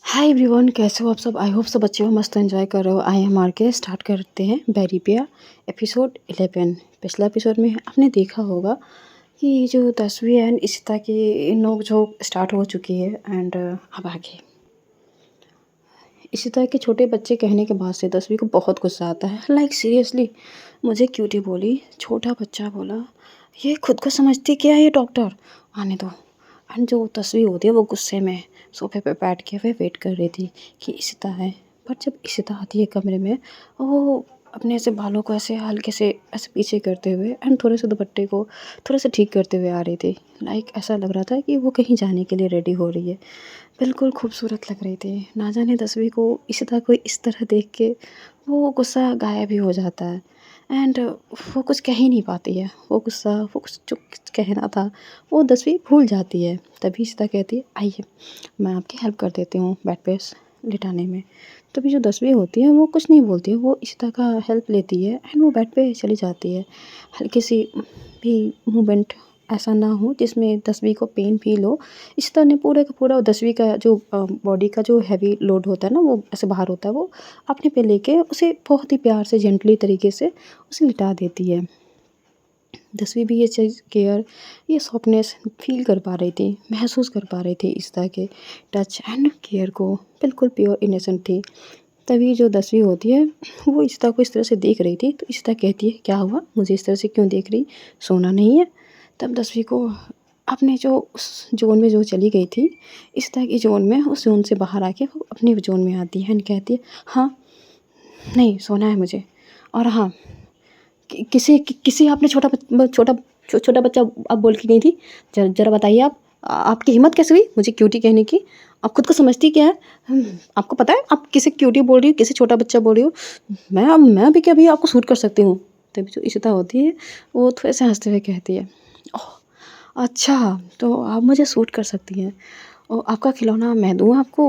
Hi everyone, कैसे हो आप सब। आई होप सब अच्छे हो, मस्त एंजॉय कर रहे हो। आई एम आर के स्टार्ट करते हैं बैरीपिया एपिसोड 11। पिछला एपिसोड में आपने देखा होगा कि जो 10वीं एंड इशिता की नोक-झोंक स्टार्ट हो चुकी है। एंड अब आगे इशिता के छोटे बच्चे कहने के बाद से 10वीं को बहुत गुस्सा आता है। लाइक सीरियसली, मुझे क्यूटी बोली, छोटा बच्चा बोला, ये खुद को समझती क्या है ये डॉक्टर, आने दो। एंड जो 10वीं होती है वो गुस्से में सोफे पे बैठ के वे वेट कर रही थी कि इशिता है। पर जब इशिता आती है कमरे में, वो अपने ऐसे बालों को ऐसे हल्के से ऐसे पीछे करते हुए एंड थोड़े से दुपट्टे को थोड़े से ठीक करते हुए आ रही थी। लाइक ऐसा लग रहा था कि वो कहीं जाने के लिए रेडी हो रही है। बिल्कुल खूबसूरत लग रही थी। ना जाने 10वीं को इशिता को इस तरह देख के वो गुस्सा गायब ही हो जाता है। एंड वो कुछ कह ही नहीं पाती है। वो गुस्सा, वो कुछ जो कहना था वो 10वीं भूल जाती है। तभी इशिता कहती है, आइए मैं आपकी हेल्प कर देती हूँ बेड पे लिटाने में। तभी जो 10वीं होती है वो कुछ नहीं बोलती है, वो इशिता का हेल्प लेती है एंड वो बेड पे चली जाती है। हल्की सी भी मूवमेंट ऐसा ना हो जिसमें 10वीं को पेन फ़ील हो। इशिता ने पूरे का पूरा 10वीं का जो बॉडी का जो हैवी लोड होता है ना, वो ऐसे भार होता है, वो अपने पे लेके उसे बहुत ही प्यार से जेंटली तरीके से उसे लिटा देती है। 10वीं भी ये चीज़ केयर, ये सॉफ्टनेस फ़ील कर पा रही थी, महसूस कर पा रही थी इशिता के टच एंड केयर को। बिल्कुल प्योर इनोसेंट थी। तभी जो 10वीं होती है वो इशिता को इस तरह से देख रही थी, तो इशिता कहती है, क्या हुआ, मुझे इस तरह से क्यों देख रही, सोना नहीं है। तब 10वीं को अपने जो उस ज़ोन में जो चली गई थी, इशिता की ज़ोन में, उस ज़ोन से बाहर आके वो अपने ज़ोन में आती है एंड कहती है, हाँ, नहीं सोना है मुझे। और हाँ, किसी आपने छोटा बच्चा आप बोल के गई थी। ज़रा बताइए आप, आपकी हिम्मत कैसे हुई मुझे क्यूटी कहने की। आप खुद को समझती क्या है? आपको पता है आप किसे क्यूटी बोल रही हो, किसे छोटा बच्चा बोल रही हो। मैं भी क्या, भी आपको सूट कर सकती हूँ। तभी जो इशिता होती है वो थोड़े से हंसते हुए कहती है, ओह अच्छा, तो आप मुझे सूट कर सकती हैं। आपका खिलौना मैं दूँ आपको?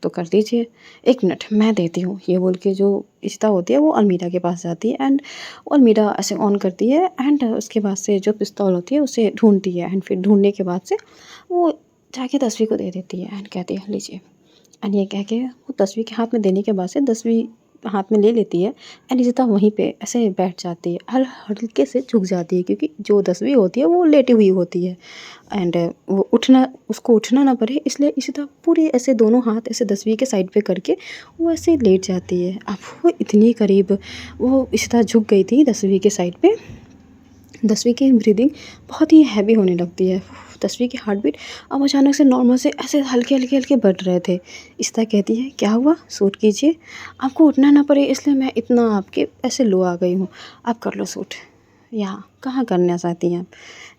तो कर दीजिए। 1 मिनट मैं देती हूँ। ये बोल के जो इशिता होती है वो अलमीरा के पास जाती है एंड वो अलमीरा ऐसे ऑन करती है एंड उसके बाद से जो पिस्तौल होती है उसे ढूँढती है एंड फिर ढूँढने के बाद से वो जाके 10वीं को दे देती है एंड कहती है, लीजिए। एंड ये कह के वो 10वीं के हाथ में देने के बाद से 10वीं हाथ में ले लेती है एंड इशिता वहीं पे ऐसे बैठ जाती है, हल्के से झुक जाती है, क्योंकि जो 10वीं होती है वो लेटी हुई होती है एंड वो उसको उठना ना पड़े, इसलिए इशिता पूरे ऐसे दोनों हाथ ऐसे 10वीं के साइड पे करके वो ऐसे लेट जाती है। अब वो इतनी करीब वो इशिता झुक गई थी 10वीं के साइड पे। 10वीं की ब्रीदिंग बहुत ही हैवी होने लगती है। 10वीं की हार्ट बीट अब अचानक से नॉर्मल से ऐसे हल्के हल्के हल्के बढ़ रहे थे। इशिता कहती है, क्या हुआ, सूट कीजिए, आपको उठना ना पड़े इसलिए मैं इतना आपके ऐसे लो आ गई हूँ, आप कर लो सूट। यहाँ कहाँ करना चाहती हैं आप?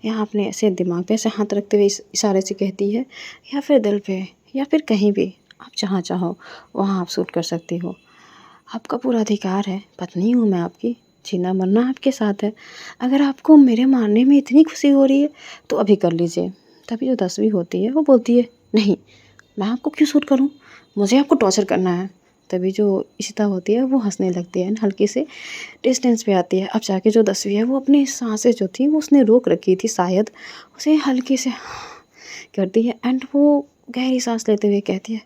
यहाँ अपने ऐसे दिमाग पे ऐसे हाथ रखते हुए इशारे से कहती है, या फिर दिल पे, या फिर कहीं भी, आप जहाँ चाहो वहाँ आप सूट कर सकती हो। आपका पूरा अधिकार है, पत्नी हूँ मैं आपकी, जीना मरना आपके साथ है। अगर आपको मेरे मारने में इतनी खुशी हो रही है तो अभी कर लीजिए। तभी जो 10वीं होती है वो बोलती है, नहीं, मैं आपको क्यों सूट करूँ, मुझे आपको टॉर्चर करना है। तभी जो इशिता होती है वो हंसने लगती है, हल्की से डिस्टेंस पे आती है। अब जाके जो 10वीं है वो अपनी सांसें जो थी वो उसने रोक रखी थी शायद, उसे हल्के से करती है एंड वो गहरी सांस लेते हुए कहती है,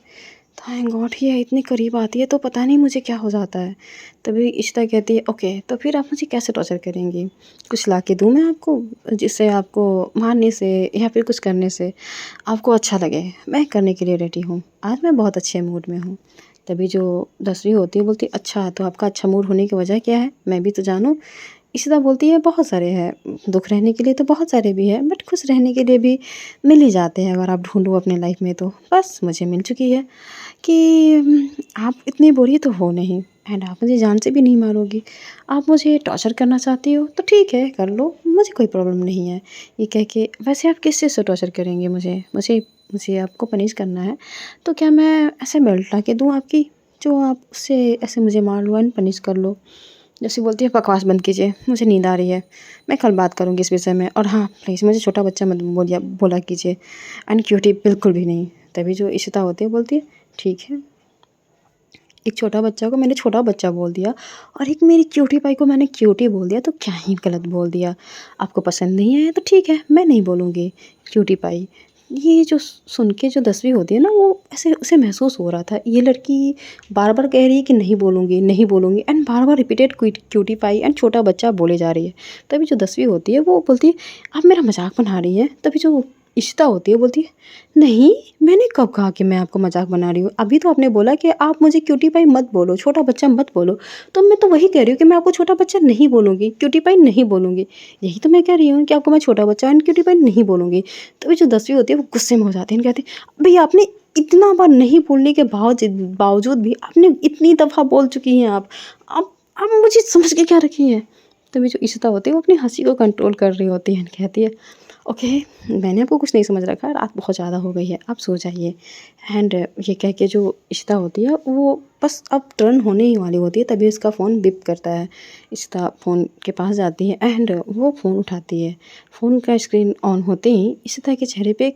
थैंक गॉड, ये इतनी करीब आती है तो पता नहीं मुझे क्या हो जाता है। तभी इशिता कहती है, ओके तो फिर आप मुझे कैसे टॉर्चर करेंगी, कुछ ला के दूँ मैं आपको जिससे आपको मारने से या फिर कुछ करने से आपको अच्छा लगे, मैं करने के लिए रेडी हूँ, आज मैं बहुत अच्छे मूड में हूँ। तभी जो 10वीं होती है बोलती, अच्छा तो आपका अच्छा मूड होने की वजह क्या है, मैं भी तो जानूँ। इशिता बोलती है, बहुत सारे हैं, दुख रहने के लिए तो बहुत सारे भी हैं, बट खुश रहने के लिए भी मिल ही जाते हैं अगर आप ढूंढो अपने लाइफ में तो। बस मुझे मिल चुकी है कि आप इतनी बुरी तो हो नहीं एंड आप मुझे जान से भी नहीं मारोगी। आप मुझे टॉर्चर करना चाहती हो तो ठीक है कर लो, मुझे कोई प्रॉब्लम नहीं है। ये कह के, वैसे आप किस चीज़ से टॉर्चर करेंगे मुझे मुझे मुझे आपको पनिश करना है तो क्या मैं ऐसे बेल्ट ला के दूँ आपकी, जो आप उससे ऐसे मुझे मार लो एंड पनिश कर लो। जैसे बोलती है, बकवास बंद कीजिए, मुझे नींद आ रही है, मैं कल बात करूँगी इस विषय में, और हाँ प्लीज़ मुझे छोटा बच्चा मत बोला कीजिए एंड क्यूटी बिल्कुल भी नहीं। तभी जो इशिता होती है बोलती है, ठीक है, एक छोटा बच्चा को मैंने छोटा बच्चा बोल दिया और एक मेरी क्यूटी पाई को मैंने क्यूटी बोल दिया, तो क्या ही गलत बोल दिया। आपको पसंद नहीं आया तो ठीक है, मैं नहीं बोलूँगी क्यूटी पाई, ये जो सुन के जो 10वीं होती है ना, वो ऐसे उसे महसूस हो रहा था, ये लड़की बार-बार कह रही है कि नहीं बोलूँगी, नहीं बोलूँगी, एंड बार-बार रिपीटेड क्यूटी पाई एंड छोटा बच्चा बोले जा रही है। तभी जो 10वीं होती है वो बोलती है, आप मेरा मज़ाक बना रही हैं। तभी जो इशिता होती है बोलती है, नहीं, मैंने कब कहा कि मैं आपको मज़ाक बना रही हूँ? अभी तो आपने बोला कि आप मुझे क्यूटी पाई मत बोलो, छोटा बच्चा मत बोलो। तो मैं तो वही कह रही हूँ कि मैं आपको छोटा बच्चा नहीं बोलूँगी, क्यूटी पाई नहीं बोलूँगी। यही तो मैं कह रही हूँ कि आपको मैं छोटा बच्चा एंड क्यूटी पाई नहीं बोलूँगी। तभी जो 10वीं होती है वो गुस्से में हो जाती है, कहती है, भैया आपने इतना बार नहीं बोलने के बावजूद भी आपने इतनी दफ़ा बोल चुकी हैं आप मुझे समझ के क्या रखी हैं? तभी जो इशिता होती है वो अपनी हंसी को कंट्रोल कर रही होती है, कहती है, ओके, मैंने आपको कुछ नहीं समझ रखा, रात बहुत ज़्यादा हो गई है, आप सो जाइए। एंड ये कह के जो इशिता होती है वो बस अब टर्न होने ही वाली होती है, तभी उसका फ़ोन बिप करता है। इशिता फ़ोन के पास जाती है एंड वो फ़ोन उठाती है। फ़ोन का स्क्रीन ऑन होते ही इशिता के चेहरे पे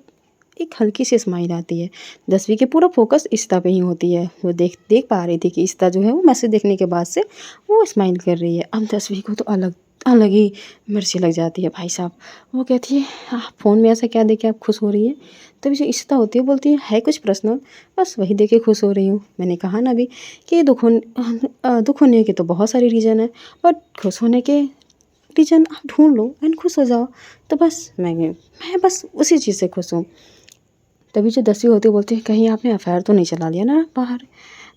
एक हल्की सी स्माइल आती है। 10वीं की पूरा फ़ोकस इशिता पे ही होती है। वो देख देख पा रही थी कि इशिता जो है वो मैसेज देखने के बाद से वो स्माइल कर रही है। अब 10वीं को तो अलग अलग ही मिर्ची लग जाती है भाई साहब। वो कहती है, फ़ोन में ऐसा क्या देख के आप खुश हो रही हैं? तभी जो इशिता होती है बोलती है कुछ पर्सनल? बस वही देख के खुश हो रही हूँ। मैंने कहा ना अभी कि दुःख होने के तो बहुत सारे रीज़न हैं, बट खुश होने के रीज़न आप ढूँढ लो एंड खुश हो जाओ। तो बस मैं बस उसी चीज़ से खुश हूँ। तभी जो 10वीं होती है बोलती है, कहीं आपने अफ़ेयर तो नहीं चला लिया ना बाहर?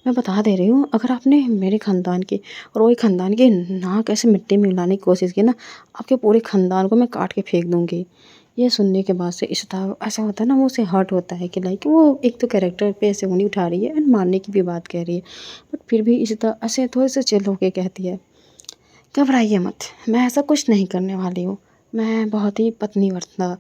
मैं बता दे रही हूँ, अगर आपने मेरे ख़ानदान की और वही ख़ानदान की नाक ऐसे मिट्टी में मिलाने की कोशिश की ना, आपके पूरे ख़ानदान को मैं काट के फेंक दूँगी। ये सुनने के बाद से इशिता, ऐसा होता है ना, वो उसे हर्ट होता है कि लाइक वो एक तो कैरेक्टर पे ऐसे ऊँगली उठा रही है एंड मारने की भी बात कह रही है। बट फिर भी इशिता ऐसे थोड़े से चिल होके कहती है, घबराइए मत, मैं ऐसा कुछ नहीं करने वाली हूँ। मैं बहुत ही पत्नीवर्ता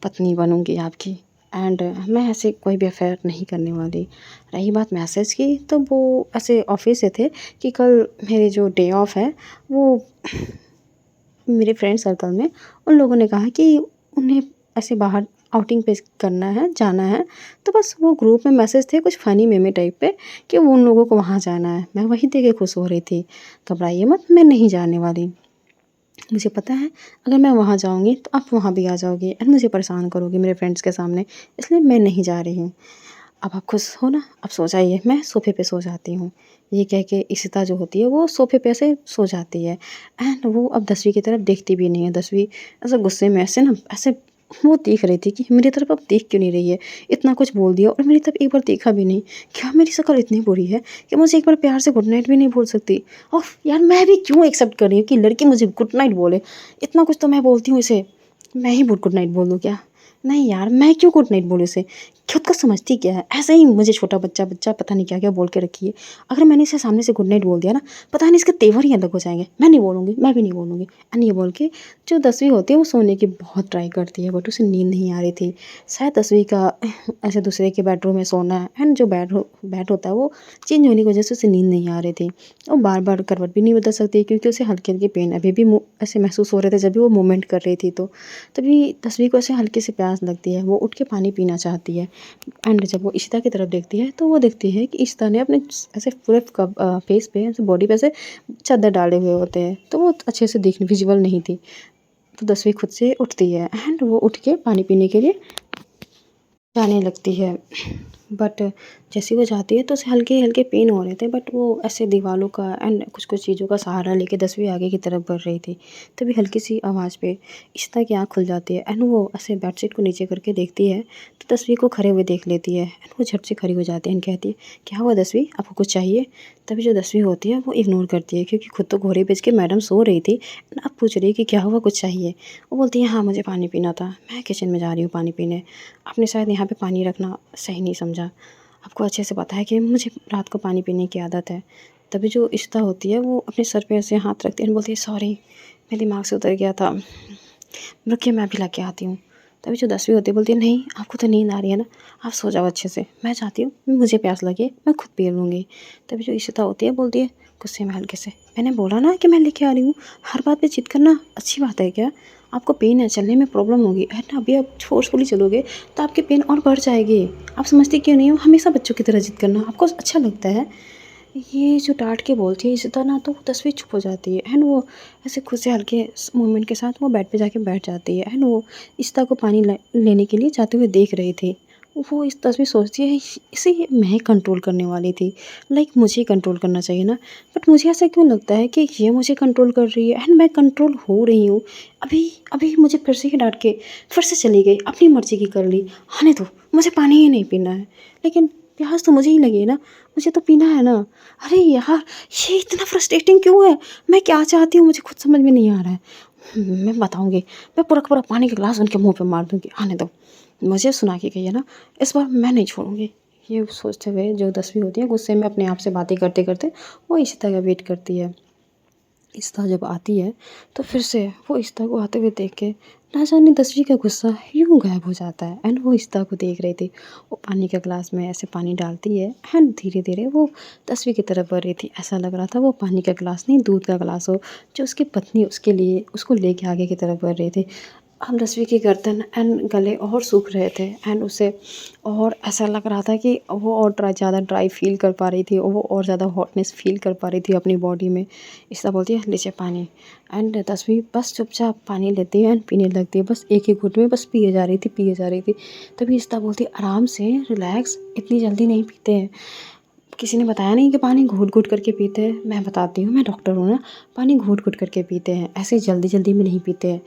पत्नी बनूँगी आपकी, एंड मैं ऐसे कोई भी अफ़ेयर नहीं करने वाली। रही बात मैसेज की, तो वो ऐसे ऑफ़िस से थे कि कल मेरे जो डे ऑफ है वो मेरे फ्रेंड सर्कल में उन लोगों ने कहा कि उन्हें ऐसे बाहर आउटिंग पे करना है, जाना है। तो बस वो ग्रुप में मैसेज थे कुछ फ़नी मेमे टाइप पे कि वो उन लोगों को वहाँ जाना है। मैं वही देख के खुश हो रही थी। घबराइए मत, मैं नहीं जाने वाली। मुझे पता है अगर मैं वहाँ जाऊँगी तो आप वहाँ भी आ जाओगे एंड मुझे परेशान करोगे मेरे फ्रेंड्स के सामने, इसलिए मैं नहीं जा रही हूँ। अब आप खुश हो ना? अब सो जाइए, मैं सोफ़े पे सो जाती हूँ। ये कह के इशिता जो होती है वो सोफ़े पे ऐसे सो जाती है एंड वो अब 10वीं की तरफ देखती भी नहीं है। 10वीं ऐसे गुस्से में ऐसे ना ऐसे वो देख रही थी कि मेरी तरफ अब देख क्यों नहीं रही है? इतना कुछ बोल दिया और मेरी तरफ एक बार देखा भी नहीं। क्या मेरी शक्ल इतनी बुरी है कि मुझे एक बार प्यार से गुड नाइट भी नहीं बोल सकती? ओफ़! यार मैं भी क्यों एक्सेप्ट कर रही हूँ कि लड़की मुझे गुड नाइट बोले? इतना कुछ तो मैं बोलती हूँ इसे। मैं ही गुड नाइट बोल दूँ क्या? नहीं यार, मैं क्यों गुड नाइट बोलूँ इसे? खुद को समझती क्या है? ऐसे ही मुझे छोटा बच्चा बच्चा पता नहीं क्या-क्या बोल के रखी है। अगर मैंने इसे सामने से गुड नाइट बोल दिया ना, पता नहीं इसके तेवर ही अलग हो जाएँगे। मैं नहीं बोलूँगी, मैं भी नहीं बोलूँगी। एंड ये बोल के जो 10वीं होती है वो सोने की बहुत ट्राई करती है, बट उसे नींद नहीं आ रही थी। शायद 10वीं का ऐसे दूसरे के बेडरूम में सोना एंड जो बेड होता है वो चेंज होने की वज़ह से उसे नींद नहीं आ रही थी। और बार-बार करवट भी नहीं बदल सकती क्योंकि उसे हल्की-हल्की पेन अभी भी ऐसे महसूस हो रहे थे जब भी वो मूवमेंट कर रही थी तो। तभी 10वीं को ऐसे हल्की सी प्यास लगती है, वो उठ के पानी पीना चाहती है एंड जब वो इशिता की तरफ देखती है तो वो देखती है कि इशिता ने अपने ऐसे पूरे फेस पे ऐसे बॉडी पे ऐसे चादर डाले हुए होते हैं, तो वो अच्छे से दिख विजिबल नहीं थी। तो 10वीं खुद से उठती है एंड वो उठ के पानी पीने के लिए जाने लगती है। बट जैसे वो जाती है तो उसे हल्के-हल्के पेन हो रहे थे, बट वो ऐसे दीवालों का एंड कुछ-कुछ चीज़ों का सहारा लेके 10वीं आगे की तरफ बढ़ रही थी। तभी हल्की सी आवाज़ पे इशिता की आँख खुल जाती है एंड वो ऐसे बेडशीट को नीचे करके देखती है, तो 10वीं को खड़े हुए देख लेती है एंड वो झट से खड़ी हो जाती है एंड कहती है, क्या हुआ 10वीं, आपको कुछ चाहिए? तभी जो 10वीं होती है वो इग्नोर करती है क्योंकि खुद तो घोड़े बेच के मैडम सो रही थी एंड अब पूछ रही है कि क्या हुआ, कुछ चाहिए? वो बोलती है, हाँ, मुझे पानी पीना था, मैं किचन में जा रही हूँ पानी पीने। आपने शायद यहाँ पे पानी रखना सही नहीं समझा। आपको अच्छे से पता है कि मुझे रात को पानी पीने की आदत है। तभी जो इशिता होती है वो अपने सर पे ऐसे हाथ रखती है और बोलती है, सॉरी, मेरे दिमाग से उतर गया था। रुकिए, मैं अभी लाके आती हूँ। तभी जो 10वीं होती है बोलती है, नहीं, आपको तो नींद आ रही है ना, आप सो जाओ अच्छे से। मैं चाहती हूँ मुझे प्यास लगे मैं खुद पी लूँगी। तभी जो इशिता होती है बोलती है गुस्से में हल्के से, मैंने बोला ना कि मैं लेके आ रही हूँ। हर बात पे ज़िद करना अच्छी बात है क्या? आपको पेन है, चलने में प्रॉब्लम होगी है ना, अभी आप फ़ोर्सफुली चलोगे तो आपकी पेन और बढ़ जाएगी। आप समझती क्यों नहीं हो? हमेशा बच्चों की तरह ज़िद करना आपको अच्छा लगता है। ये जो डाँट के बोलती है इशिता ना, तो वो तस्वीर चुप हो जाती है एंड वो ऐसे खुद से हल्के मूवमेंट के साथ वो बेड पे जाके बैठ जाती है एंड वो इशिता को पानी लेने के लिए जाते हुए देख रही थी। वो इस तस्वीर सोचती है इसे मैं कंट्रोल करने वाली थी, लाइक मुझे कंट्रोल करना चाहिए ना, बट मुझे ऐसा क्यों लगता है कि ये मुझे कंट्रोल कर रही है एंड मैं कंट्रोल हो रही हूँ। अभी अभी मुझे फिर से ही डांट के फिर से चली गई, अपनी मर्जी की कर ली। आने दो, मुझे पानी ही नहीं पीना है, लेकिन प्यास तो मुझे ही लगी है ना, मुझे तो पीना है ना। अरे यार, ये इतना फ्रस्ट्रेटिंग क्यों है? मैं क्या चाहती हूँ मुझे खुद समझ में नहीं आ रहा है। मैं बताऊँगी, मैं पूरा का पूरा पानी का ग्लास उनके मुँह पे मार दूँगी। आने दो, मुझे सुना के गई है ना, इस बार मैं नहीं छोड़ूँगी। ये सोचते हुए जो 10वीं होती है गुस्से में अपने आप से बातें करते-करते वो इशिता का वेट करती है। इशिता जब आती है तो फिर से वो इशिता को आते हुए देख के ना जाने 10वीं का गुस्सा यूँ गायब हो जाता है एंड वो इशिता को देख रही थी। वो पानी के ग्लास में ऐसे पानी डालती है एंड धीरे-धीरे वो 10वीं की तरफ बढ़ रही थी। ऐसा लग रहा था वो पानी का ग्लास नहीं, दूध का ग्लास हो, जो उसकी पत्नी उसके लिए उसको लेके आगे की तरफ बढ़ रही थी। हम 10वीं की गर्दन एंड गले और सूख रहे थे एंड उसे और ऐसा लग रहा था कि वो और ज़्यादा ड्राई फ़ील कर पा रही थी और वो और ज़्यादा हॉटनेस फ़ील कर पा रही थी अपनी बॉडी में। इशिता बोलती है लीजिए पानी एंड 10वीं बस चुपचाप पानी लेती है एंड पीने लगती है। बस एक ही घूँट में बस पिए जा रही थी, पिए जा रही थी। तभी इशिता बोलती है आराम से, रिलैक्स, इतनी जल्दी नहीं पीते हैं। किसी ने बताया नहीं कि पानी घूट-घूट करके पीते हैं। मैं बताती हूँ, मैं डॉक्टर हूँ ना, पानी घूट-घूट करके पीते हैं, ऐसे जल्दी-जल्दी में नहीं पीते हैं।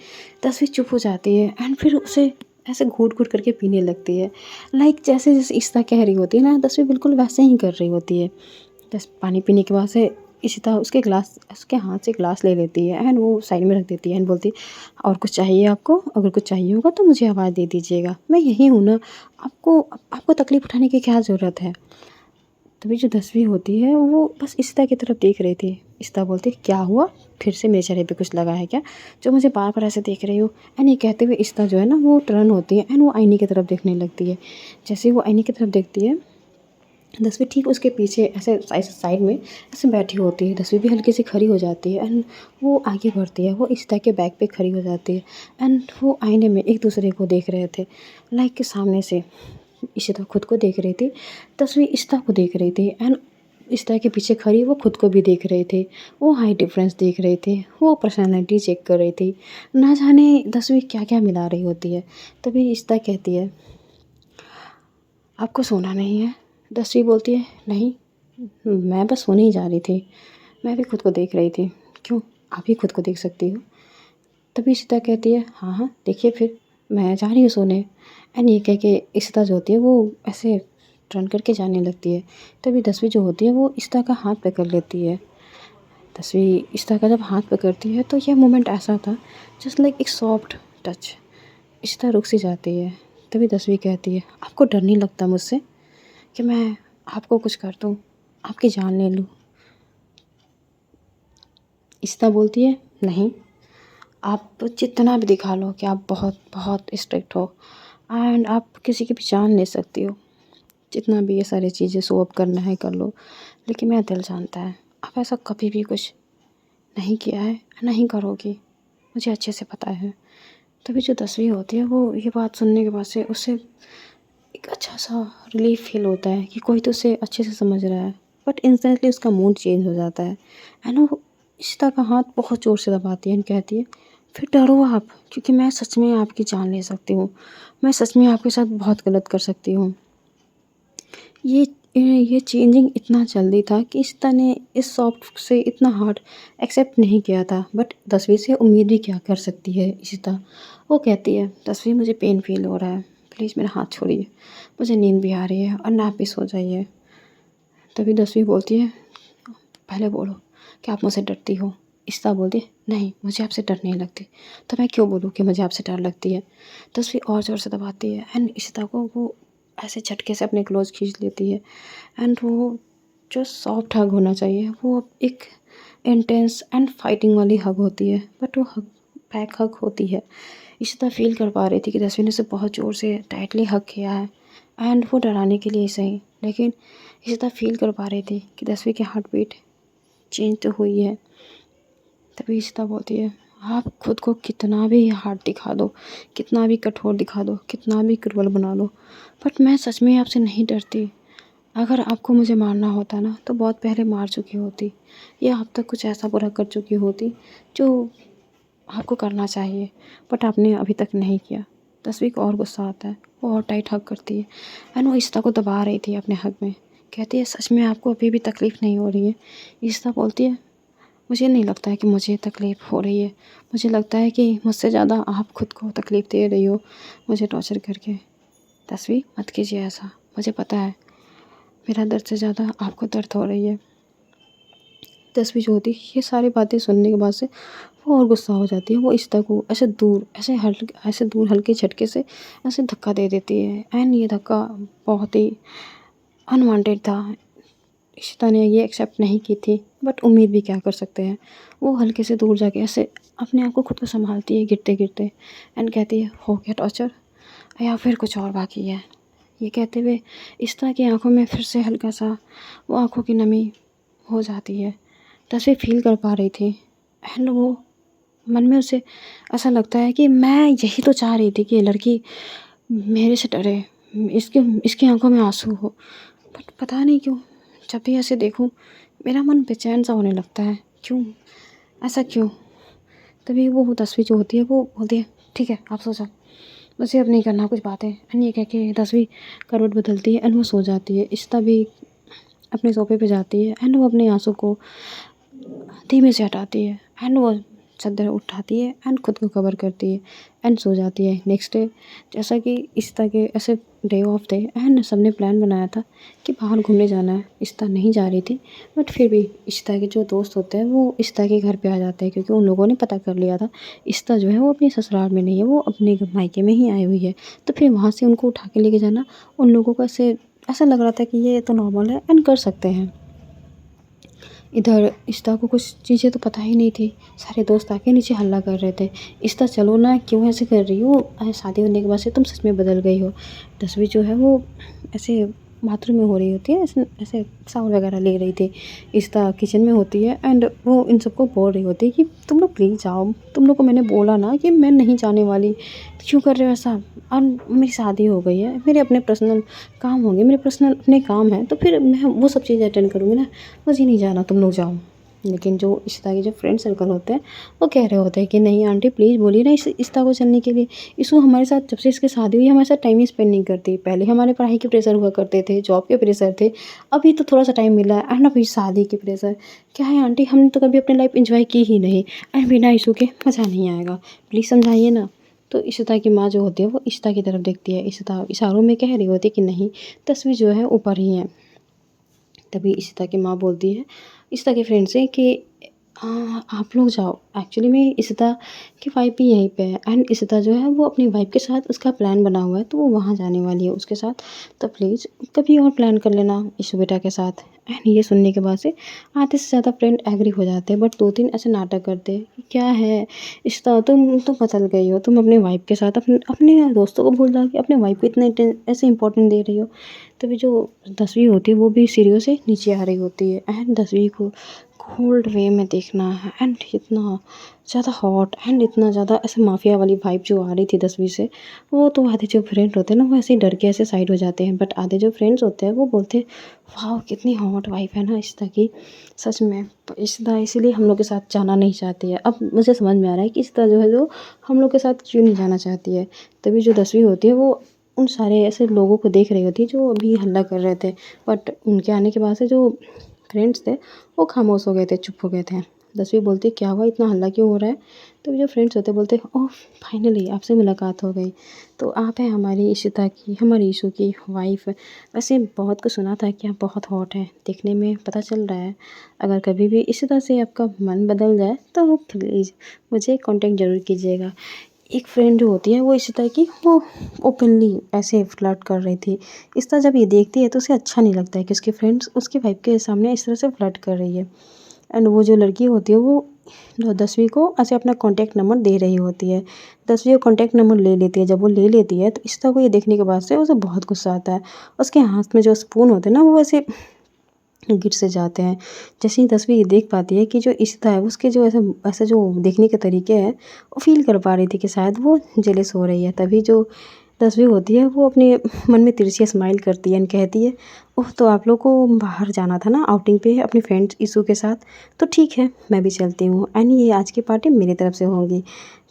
तस्वीर चुप हो जाती है एंड फिर उसे ऐसे घूट-घूट करके पीने लगती है। लाइक जैसे-जैसे इशिता कह रही होती है ना, तस्वीर बिल्कुल वैसे ही कर रही होती है। बस पानी पीने के बाद से इशिता उसके हाथ से ग्लास ले लेती है एंड वो साइड में रख देती है एंड बोलती है और कुछ चाहिए आपको? अगर कुछ चाहिए होगा तो मुझे आवाज़ दे दीजिएगा, मैं यहीं हूँ ना, आपको तकलीफ़ उठाने की क्या ज़रूरत है? तभी जो 10वीं होती है वो बस इशिता की तरफ देख रही थी। इशिता बोलती है क्या हुआ? फिर से मेरे चेहरे पे कुछ लगा है क्या, जो मुझे बार-बार ऐसे देख रही हो? एंड ये कहते हुए इशिता जो है ना वो टर्न होती है एंड वो आईने की तरफ देखने लगती है। जैसे ही वो आईने की तरफ देखती है, 10वीं ठीक उसके पीछे ऐसे साइड में ऐसे बैठी होती है। 10वीं भी हल्की सी खड़ी हो जाती है एंड वो आगे बढ़ती है। वो इशिता के बैक पे खड़ी हो जाती है एंड वो आईने में एक दूसरे को देख रहे थे। लाइक के सामने से इशिता खुद को देख रही थी, 10वीं इशिता को देख रही थी एंड इशिता के पीछे खड़ी वो खुद को भी देख रहे थे। वो हाइट डिफरेंस देख रहे थे, वो पर्सनैलिटी चेक कर रही थी। ना जाने 10वीं क्या-क्या मिला रही होती है। तभी इशिता कहती है, आपको सोना नहीं है? 10वीं बोलती है, नहीं, मैं बस सोने ही जा रही थी। मैं भी खुद को देख रही थी। क्यों? आप भी खुद को देख सकती हो। तभी इशिता कहती है, हाँ, हाँ, देखिए फिर, मैं जा रही हूँ सोने। एंड ये कह के इशिता जो होती है वो ऐसे टर्न करके जाने लगती है। तभी 10वीं जो होती है वो इशिता का हाथ पकड़ लेती है। 10वीं इशिता का जब हाथ पकड़ती है तो यह मोमेंट ऐसा था जस्ट लाइक एक सॉफ्ट टच। इशिता रुक सी जाती है। तभी 10वीं कहती है, आपको डर नहीं लगता मुझसे कि मैं आपको कुछ कर दूँ, आपकी जान ले लूँ? इशिता बोलती है, नहीं, आप जितना भी दिखा लो कि आप बहुत बहुत स्ट्रिक्ट हो एंड आप किसी की भी जान ले सकती हो, जितना भी ये सारी चीज़ें शो ऑफ करना है कर लो, लेकिन मेरा दिल जानता है आप ऐसा कभी भी कुछ नहीं किया है, नहीं करोगी, मुझे अच्छे से पता है। तभी जो 10वीं होती है वो ये बात सुनने के बाद से उसे एक अच्छा सा रिलीफ फील होता है कि कोई तो उसे अच्छे से समझ रहा है, बट इंस्टेंटली उसका मूड चेंज हो जाता है एंड वो इशिता का हाथ बहुत ज़ोर से दबाती है एंड कहती है, फिर डरो आप, क्योंकि मैं सच में आपकी जान ले सकती हूँ, मैं सच में आपके साथ बहुत गलत कर सकती हूँ। ये ये चेंजिंग इतना जल्दी था कि इशिता ने इस सॉफ्ट से इतना हार्ड एक्सेप्ट नहीं किया था, बट 10वीं से उम्मीद भी क्या कर सकती है इशिता। वो कहती है, 10वीं मुझे पेन फ़ील हो रहा है, प्लीज़ मेरा हाथ छोड़िए, मुझे नींद भी आ रही है और ना आप भी सो जाइए। तभी 10वीं बोलती है, पहले बोलो कि आप मुझसे डरती हो? इशिता बोलती है, नहीं, मुझे आपसे डर नहीं लगती। तो मैं क्यों बोलूँ कि मुझे आपसे डर लगती है? 10वीं और ज़ोर से दबाती है एंड इशिता को वो ऐसे झटके से अपने क्लोज़ खींच लेती है एंड वो जो सॉफ्ट हग होना चाहिए वो एक इंटेंस एंड फाइटिंग वाली हग होती है, बट वो हग बैक हग होती है। इशिता फ़ील कर पा रही थी कि 10वीं ने उसे बहुत ज़ोर से टाइटली हग किया है एंड वो डराने के लिए ही सही, लेकिन इशिता फ़ील कर पा रही थी कि 10वीं की हार्ट बीट चेंज तो हुई है। तभी इशिता बोलती है, आप खुद को कितना भी हार्ड दिखा दो, कितना भी कठोर दिखा दो, कितना भी क्रूअल बना लो, बट मैं सच में आपसे नहीं डरती। अगर आपको मुझे मारना होता ना तो बहुत पहले मार चुकी होती, या अब तक कुछ ऐसा बुरा कर चुकी होती जो आपको करना चाहिए, बट आपने अभी तक नहीं किया। तस्वीर को और गुस्सा आता है, वो और टाइट हग करती है एंड वो इश्ता को दबा रही थी अपने हग में। कहती है, सच में आपको अभी भी तकलीफ़ नहीं हो रही है? इश्ता बोलती है, मुझे नहीं लगता है कि मुझे तकलीफ़ हो रही है। मुझे लगता है कि मुझसे ज़्यादा आप खुद को तकलीफ़ दे रही हो मुझे टॉर्चर करके। तस्वीर मत कीजिए ऐसा, मुझे पता है मेरा दर्द से ज़्यादा आपको दर्द हो रही है। तस्वीर जो होती है ये सारी बातें सुनने के बाद से वो और गुस्सा हो जाती है। वो इश्ता को ऐसे दूर हल्के झटके से ऐसे धक्का दे देती है एंड ये धक्का बहुत ही अनवांटेड था। इशिता ने ये एक्सेप्ट नहीं की थी, बट उम्मीद भी क्या कर सकते हैं। वो हल्के से दूर जाके ऐसे अपने आप को खुद को संभालती है गिरते-गिरते एंड कहती है, हो गया टॉर्चर या फिर कुछ और बाकी है? ये कहते हुए इशिता की आँखों में फिर से हल्का-सा वो आँखों की नमी हो जाती है। तस्वीर फ़ील कर पा रही थी एंड वो मन में उसे ऐसा लगता है कि मैं यही तो चाह रही थी कि ये लड़की मेरे से डरे, इसके इसकी आँखों में आँसू हो। बट पता नहीं क्यों जब भी ऐसे देखूँ मेरा मन बेचैन सा होने लगता है। क्यों? ऐसा क्यों? तभी वो तस्वीर जो होती है वो बोलती है, ठीक है आप सो जाओ, मुझे अब नहीं करना कुछ बातें। एंड ये कह के तस्वीर करवट बदलती है एंड वो सो जाती है। इशिता भी अपने सोफ़े पे जाती है एंड वो अपने आँसू को धीमे से हटाती है एंड वो चादर उठाती है एंड खुद को कवर करती है एंड सो जाती है। नेक्स्ट डे जैसा कि इशिता के ऐसे डे ऑफ थे एंड सबने प्लान बनाया था कि बाहर घूमने जाना है। इशिता नहीं जा रही थी, बट फिर भी इशिता के जो दोस्त होते हैं वो इशिता के घर पे आ जाते हैं, क्योंकि उन लोगों ने पता कर लिया था इशिता जो है वो अपने ससुराल में नहीं है, वो अपने मायके में ही आई हुई है। तो फिर वहाँ से उनको उठा के लेके जाना उन लोगों को ऐसा लग रहा था कि ये तो नॉर्मल है एंड कर सकते हैं। इधर इशिता को कुछ चीज़ें तो पता ही नहीं थी। सारे दोस्त आके नीचे हल्ला कर रहे थे, इशिता चलो ना, क्यों ऐसे कर रही हो? शादी होने के बाद से तुम सच में बदल गई हो। तस्वीर जो है वो ऐसे बाथरूम में हो रही होती है, ऐसे ऐसे शावर वगैरह ले रही थी। इशिता किचन में होती है एंड वो इन सबको बोल रही होती है कि तुम लोग प्लीज़ जाओ, तुम लोग को मैंने बोला ना कि मैं नहीं जाने वाली, तो क्यों कर रहे हो ऐसा? और मेरी शादी हो गई है, मेरे अपने पर्सनल काम होंगे, मेरे पर्सनल अपने काम हैं, तो फिर मैं वो सब चीज़ें अटेंड करूँगी ना, मुझे नहीं जाना, तुम लोग जाओ। लेकिन जो इशिता के जो फ्रेंड सर्कल होते हैं वो कह रहे होते हैं कि नहीं आंटी प्लीज़ बोलिए ना इस इशिता को चलने के लिए। इशू हमारे साथ जब से इसकी शादी हुई है हमारे साथ टाइम ही स्पेंड नहीं करती। पहले हमारे पढ़ाई के प्रेशर हुआ करते थे, जॉब के प्रेशर थे, अभी तो थोड़ा सा टाइम मिला है एंड अभी शादी के प्रेशर। क्या है आंटी, हमने तो कभी अपनी लाइफ इंजॉय की ही नहीं एंड बिना इशू के मज़ा नहीं आएगा, प्लीज़ समझाइए ना। तो इशिता की माँ जो होती है वो इशिता की तरफ देखती है, इशिता इशारों में कह रही होती है कि नहीं तस्वीर जो है ऊपर ही है। तभी इशिता की माँ बोलती है इशिता के फ्रेंड से कि आप लोग जाओ, एक्चुअली में इशिता की वाइफ भी यहीं पे है एंड इशिता जो है वो अपनी वाइफ के साथ उसका प्लान बना हुआ है, तो वो वहाँ जाने वाली है उसके साथ, तो प्लीज़ कभी और प्लान कर लेना इशू बेटा के साथ। एंड ये सुनने के बाद से आधे से ज़्यादा फ्रेंड एग्री हो जाते हैं, बट 2-3 ऐसे नाटक करते हैं कि क्या है इशिता, तुम बदल गई हो, तुम अपने वाइफ के साथ अपने अपने दोस्तों को भूल जाओ कि अपने वाइफ को इतना ऐसे इंपॉर्टेंट दे रही हो। तभी जो तस्वीर होती है वो भी सीढ़ियों से नीचे आ रही होती है एंड तस्वीर को कोल्ड वे में देखना है एंड इतना ज़्यादा हॉट एंड इतना ज़्यादा ऐसे माफिया वाली वाइब जो आ रही थी तस्वीर से, वो तो आधे जो फ्रेंड होते हैं ना वो ऐसे ही डर के ऐसे साइड हो जाते हैं, बट आधे जो फ्रेंड्स होते हैं वो बोलते हैं वाह कितनी हॉट वाइफ है ना इशिता की, सच में इशिता इसीलिए हम लोग के साथ जाना नहीं चाहती है। अब मुझे समझ में आ रहा है कि इशिता जो है जो हम लोग के साथ क्यों नहीं जाना चाहती है। तभी जो तस्वीर होती है वो उन सारे ऐसे लोगों को देख रही होती है जो अभी हल्ला कर रहे थे, बट उनके आने के बाद से जो फ्रेंड्स थे वो खामोश हो गए थे, चुप हो गए थे। तस्वीर बोलती क्या हुआ, इतना हल्ला क्यों हो रहा है? तो जो फ्रेंड्स होते बोलते ओह फाइनली आपसे मुलाकात हो गई, तो आप हैं हमारी इशिता की, हमारी इशू की वाइफ। वैसे बहुत कुछ सुना था कि आप बहुत हॉट हैं, देखने में पता चल रहा है। अगर कभी भी इशिता से आपका मन बदल जाए तो प्लीज़ मुझे कांटेक्ट ज़रूर कीजिएगा। एक फ्रेंड जो होती है वो इशिता की वो ओपनली ऐसे फ्लर्ट कर रही थी। इशिता जब ये देखती है तो उसे अच्छा नहीं लगता है कि उसकी फ्रेंड्स उसकी वाइफ के सामने इस तरह से फ्लर्ट कर रही है एंड वो जो लड़की होती है वो 10वीं को ऐसे अपना कॉन्टैक्ट नंबर दे रही होती है। 10वीं का कॉन्टैक्ट नंबर ले लेती है, जब वो ले लेती है तो इशिता को ये देखने के बाद से उसे बहुत गुस्सा आता है। उसके हाथ में जो स्पून होते हैं ना वो ऐसे गिर से जाते हैं। जैसे ही तस्वीर देख पाती है कि जो इशिता है उसके जो ऐसे जो देखने के तरीके हैं वो फ़ील कर पा रही थी कि शायद वो जेलस हो रही है। तभी जो दसवीं होती है वो अपने मन में तिरछी स्माइल करती है एंड कहती है, ओह तो आप लोग को बाहर जाना था ना आउटिंग पे अपनी फ्रेंड्स ईशू के साथ, तो ठीक है मैं भी चलती हूँ एंड ये आज की पार्टी मेरी तरफ से होगी।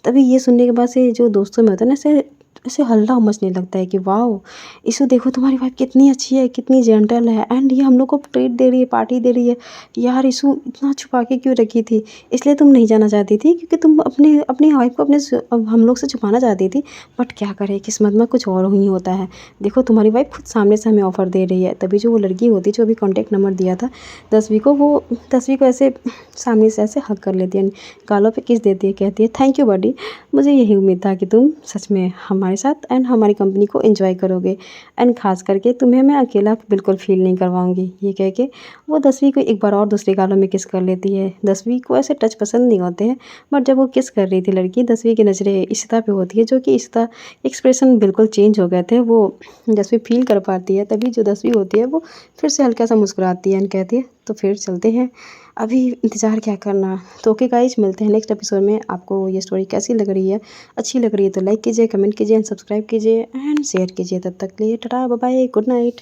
तभी ये सुनने के बाद से जो दोस्तों में होता है ना ऐसे ऐसे हल्ला मचने लगता है कि वाओ! इशू देखो तुम्हारी वाइफ़ कितनी अच्छी है, कितनी जेंटल है एंड ये हम लोग को ट्रीट दे रही है, पार्टी दे रही है। यार इशू इतना छुपा के क्यों रखी थी? इसलिए तुम नहीं जाना चाहती थी क्योंकि तुम अपने अपनी वाइफ़ को हम लोग से छुपाना चाहती थी। बट क्या करें किस्मत में कुछ और ही होता है। देखो तुम्हारी वाइफ़ खुद सामने से हमें ऑफ़र दे रही है। तभी जो वो लड़की होती है जो अभी कॉन्टैक्ट नंबर दिया था 10वीं को, वो 10वीं को ऐसे सामने से ऐसे हग कर लेती है, गालों पे किस देती है, कहती है थैंक यू बडी। मुझे यही उम्मीद था कि तुम सच में हमारे साथ एंड हमारी कंपनी को एंजॉय करोगे एंड ख़ास करके तुम्हें मैं अकेला बिल्कुल फ़ील नहीं करवाऊँगी। ये कह के वो 10वीं को एक बार और दूसरे गालों में किस कर लेती है। 10वीं को ऐसे टच पसंद नहीं होते हैं, बट जब वो किस कर रही थी लड़की, 10वीं की नज़रें इशिता पे होती है, जो कि इशिता एक्सप्रेशन बिल्कुल चेंज हो गए थे। वो 10वीं फ़ील कर पाती है, तभी जो 10वीं होती है वो फिर से हल्का सा मुस्कुराती है एंड कहती है तो फिर चलते हैं, अभी इंतज़ार क्या करना। तो ओके गाइस, मिलते हैं नेक्स्ट एपिसोड में। आपको ये स्टोरी कैसी लग रही है, अच्छी लग रही है तो लाइक कीजिए, कमेंट कीजिए एंड सब्सक्राइब कीजिए एंड शेयर कीजिए। तब तक के लिए tata bye bye, good night.